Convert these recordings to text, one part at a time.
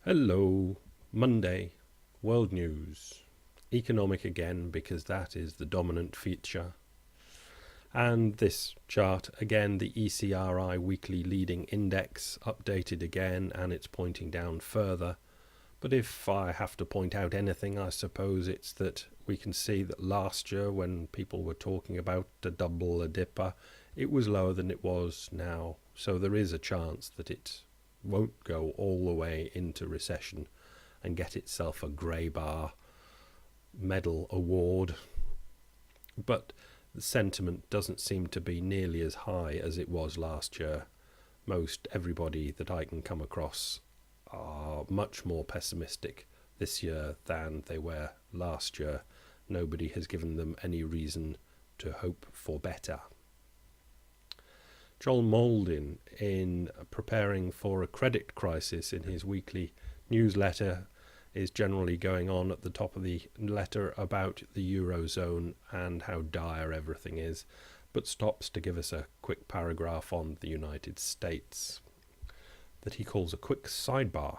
Hello, Monday, world news. Economic again, because that is the dominant feature. And this chart, again, the ECRI weekly leading index, updated again, and it's pointing down further. But if I have to point out anything, I suppose it's that we can see that last year, when people were talking about a double, a dipper, it was lower than it was now. So there is a chance that it won't go all the way into recession and get itself a grey bar medal award. But the sentiment doesn't seem to be nearly as high as it was last year. Most everybody that I can come across are much more pessimistic this year than they were last year. Nobody has given them any reason to hope for better. Joel Mauldin, in preparing for a credit crisis in his weekly newsletter, is generally going on at the top of the letter about the Eurozone and how dire everything is, but stops to give us a quick paragraph on the United States that he calls a quick sidebar.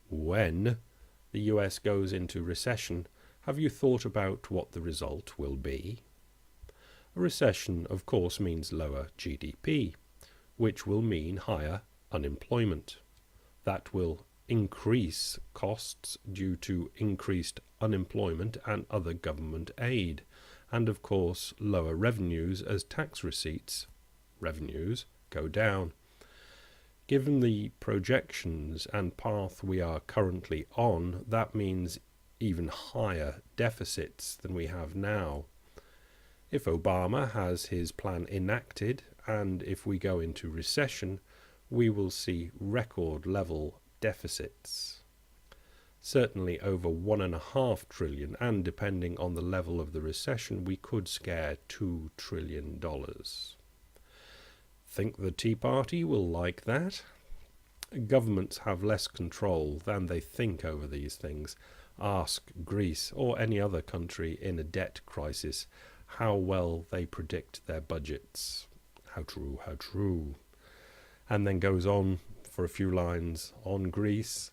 When the US goes into recession, have you thought about what the result will be? A recession, of course, means lower GDP, which will mean higher unemployment. That will increase costs due to increased unemployment and other government aid, and of course lower revenues as tax revenues go down. Given the projections and path we are currently on, that means even higher deficits than we have now. If Obama has his plan enacted, and if we go into recession, we will see record level deficits. Certainly over $1.5 trillion, and depending on the level of the recession, we could scare $2 trillion. Think the Tea Party will like that? Governments have less control than they think over these things. Ask Greece or any other country in a debt crisis how well they predict their budgets. How true, how true. And then goes on for a few lines on Greece.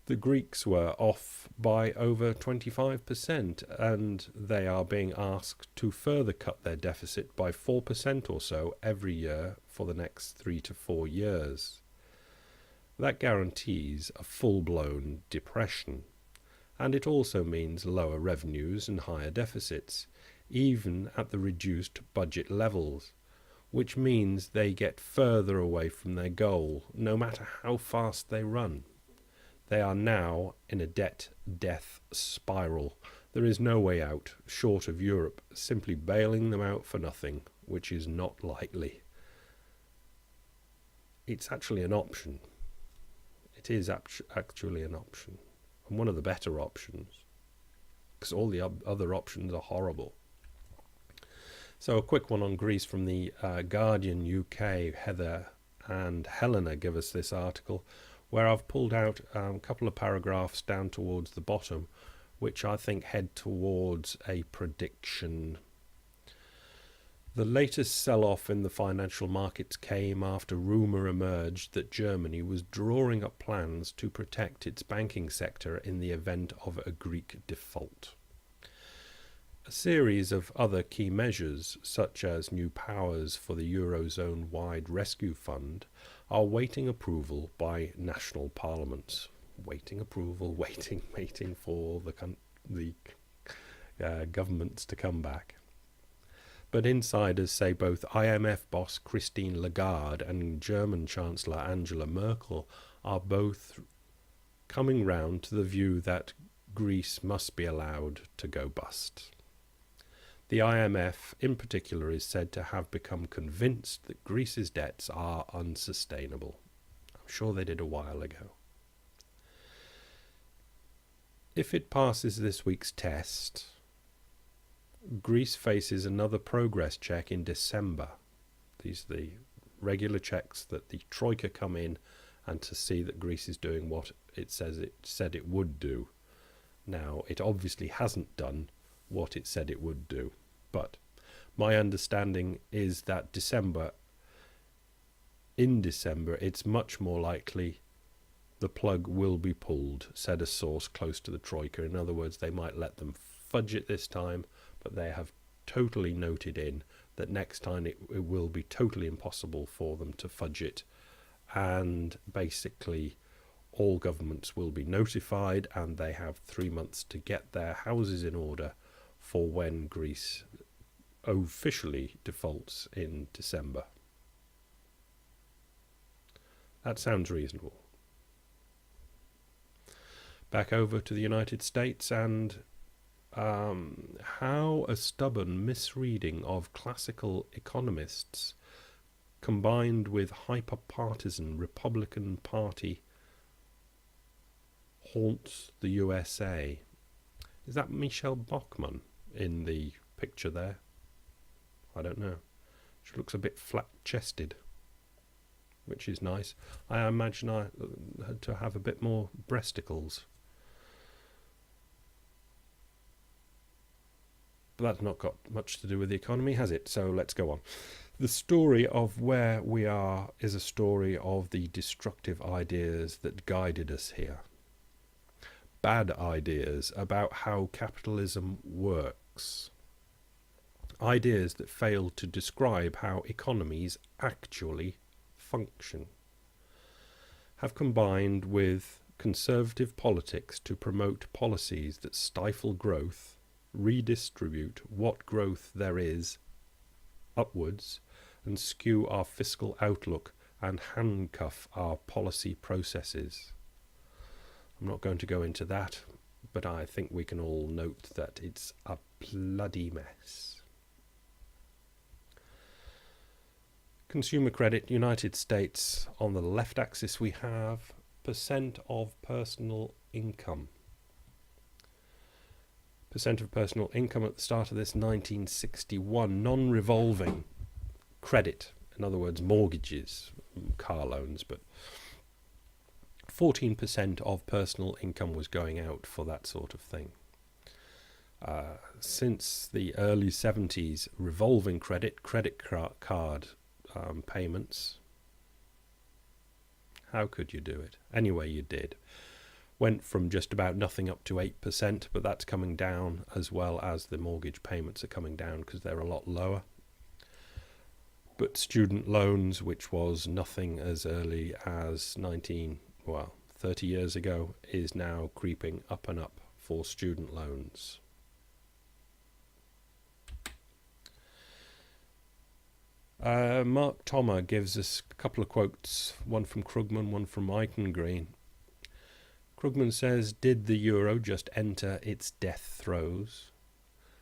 The Greeks were off by over 25%, and they are being asked to further cut their deficit by 4% or so every year for the next 3 to 4 years. That guarantees a full-blown depression, and it also means lower revenues and higher deficits, even at the reduced budget levels, which means they get further away from their goal, no matter how fast they run. They are now in a debt-death spiral. There is no way out, short of Europe simply bailing them out for nothing, which is not likely. It's actually an option. It is actually an option, and one of the better options, because all the other options are horrible. So a quick one on Greece from the Guardian UK. Heather and Helena give us this article, where I've pulled out a couple of paragraphs down towards the bottom, which I think head towards a prediction. The latest sell-off in the financial markets came after rumour emerged that Germany was drawing up plans to protect its banking sector in the event of a Greek default. A series of other key measures, such as new powers for the Eurozone-wide rescue fund, are waiting approval by national parliaments. Waiting approval, waiting for the governments to come back. But insiders say both IMF boss Christine Lagarde and German Chancellor Angela Merkel are both coming round to the view that Greece must be allowed to go bust. The IMF, in particular, is said to have become convinced that Greece's debts are unsustainable. I'm sure they did a while ago. If it passes this week's test, Greece faces another progress check in December. These are the regular checks that the Troika come in and to see that Greece is doing what it said it would do. Now, it obviously hasn't done what it said it would do, but my understanding is that in December it's much more likely the plug will be pulled, said a source close to the Troika. In other words, they might let them fudge it this time, but they have totally noted in that next time it will be totally impossible for them to fudge it. And basically all governments will be notified, and they have 3 months to get their houses in order for when Greece officially defaults in December. That sounds reasonable. Back over to the United States, and how a stubborn misreading of classical economists combined with hyper-partisan Republican Party haunts the USA. Is that Michelle Bachmann in the picture there? I don't know. She looks a bit flat-chested, which is nice. I imagine I had to have a bit more breasticles. But that's not got much to do with the economy, has it? So let's go on. The story of where we are is a story of the destructive ideas that guided us here. Bad ideas about how capitalism works. Ideas that fail to describe how economies actually function. Have combined with conservative politics to promote policies that stifle growth, redistribute what growth there is upwards, and skew our fiscal outlook and handcuff our policy processes. I'm not going to go into that, but I think we can all note that it's a bloody mess. Consumer credit, United States. On the left axis we have percent of personal income. Percent of personal income at the start of this, 1961, non-revolving credit, in other words mortgages, car loans, but 14% of personal income was going out for that sort of thing. Since the early 70s, revolving credit card payments, how could you do it? Anyway, you did. Went from just about nothing up to 8%, but that's coming down, as well as the mortgage payments are coming down because they're a lot lower. But student loans, which was nothing as early as 30 years ago, is now creeping up and up for student loans. Mark Thoma gives us a couple of quotes, one from Krugman, one from Eichengreen. Krugman says, did the euro just enter its death throes?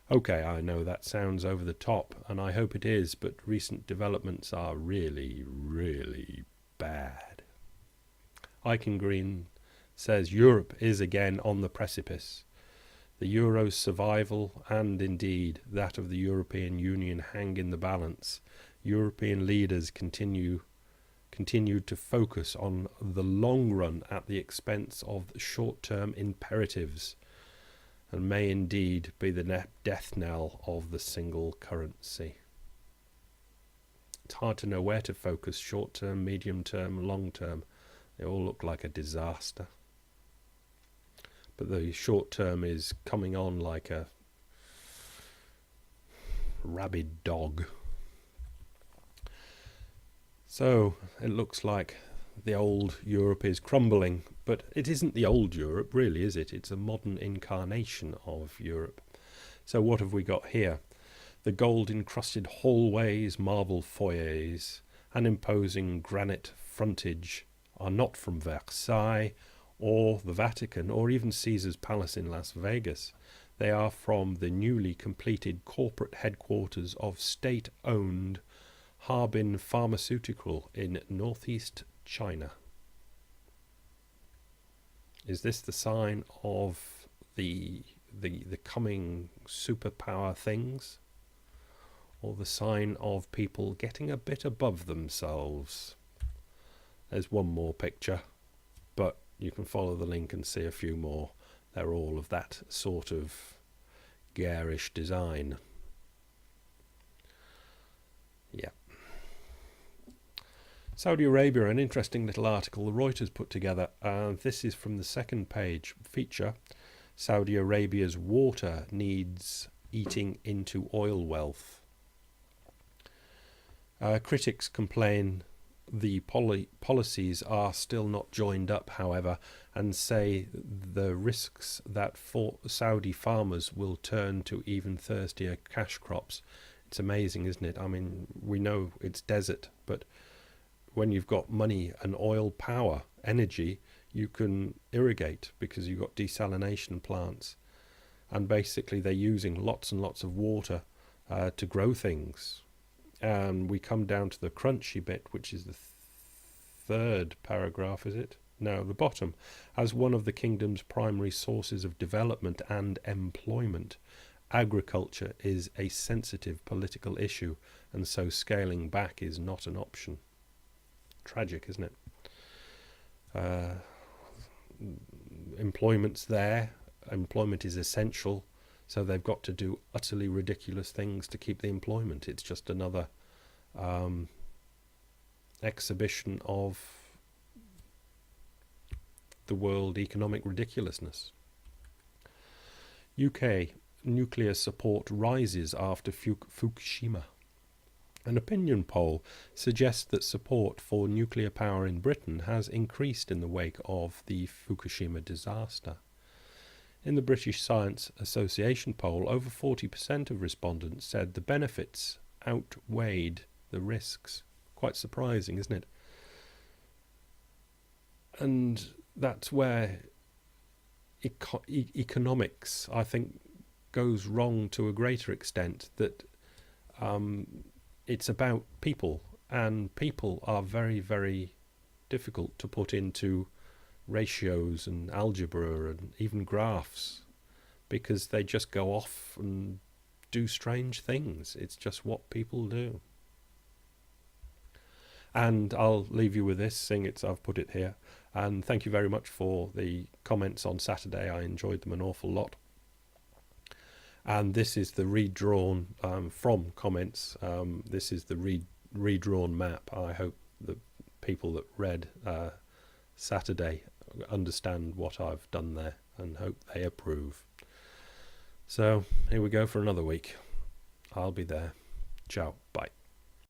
Okay, I know that sounds over the top, and I hope it is, but recent developments are really, really bad. Eichengreen says, Europe is again on the precipice. The euro's survival, and indeed that of the European Union, hang in the balance. European leaders continue to focus on the long run at the expense of short-term imperatives, and may indeed be the death knell of the single currency. It's hard to know where to focus, short-term, medium-term, long-term. They all look like a disaster. But the short-term is coming on like a rabid dog. So it looks like the old Europe is crumbling, but it isn't the old Europe, really, is it? It's a modern incarnation of Europe. So what have we got here? The gold-encrusted hallways, marble foyers, and imposing granite frontage are not from Versailles or the Vatican or even Caesar's Palace in Las Vegas. They are from the newly completed corporate headquarters of state-owned Harbin Pharmaceutical in northeast China. Is this the sign of the coming superpower things, or the sign of people getting a bit above themselves? There's one more picture, but you can follow the link and see a few more. They're all of that sort of garish design. Yeah. Saudi Arabia, an interesting little article the Reuters put together. This is from the second page feature. Saudi Arabia's water needs eating into oil wealth. Critics complain the policies are still not joined up, however, and say the risks that Saudi farmers will turn to even thirstier cash crops. It's amazing, isn't it? I mean, we know it's desert, but when you've got money and oil power, energy, you can irrigate because you've got desalination plants. And basically they're using lots and lots of water to grow things. And we come down to the crunchy bit, which is the third paragraph, is it? No, the bottom. As one of the kingdom's primary sources of development and employment, agriculture is a sensitive political issue, and so scaling back is not an option. Tragic, isn't it? Employment's there. Employment is essential, so they've got to do utterly ridiculous things to keep the employment. It's just another exhibition of the world economic ridiculousness. UK nuclear support rises after Fukushima. An opinion poll suggests that support for nuclear power in Britain has increased in the wake of the Fukushima disaster. In the British Science Association poll, over 40% of respondents said the benefits outweighed the risks. Quite surprising, isn't it? And that's where economics, I think, goes wrong to a greater extent, that it's about people, and people are very, very difficult to put into ratios and algebra and even graphs, because they just go off and do strange things. It's just what people do. And I'll leave you with this, seeing I've put it here. And thank you very much for the comments on Saturday. I enjoyed them an awful lot. And this is the redrawn from comments. This is the redrawn map. I hope the people that read Saturday understand what I've done there and hope they approve. So here we go for another week. I'll be there. Ciao. Bye.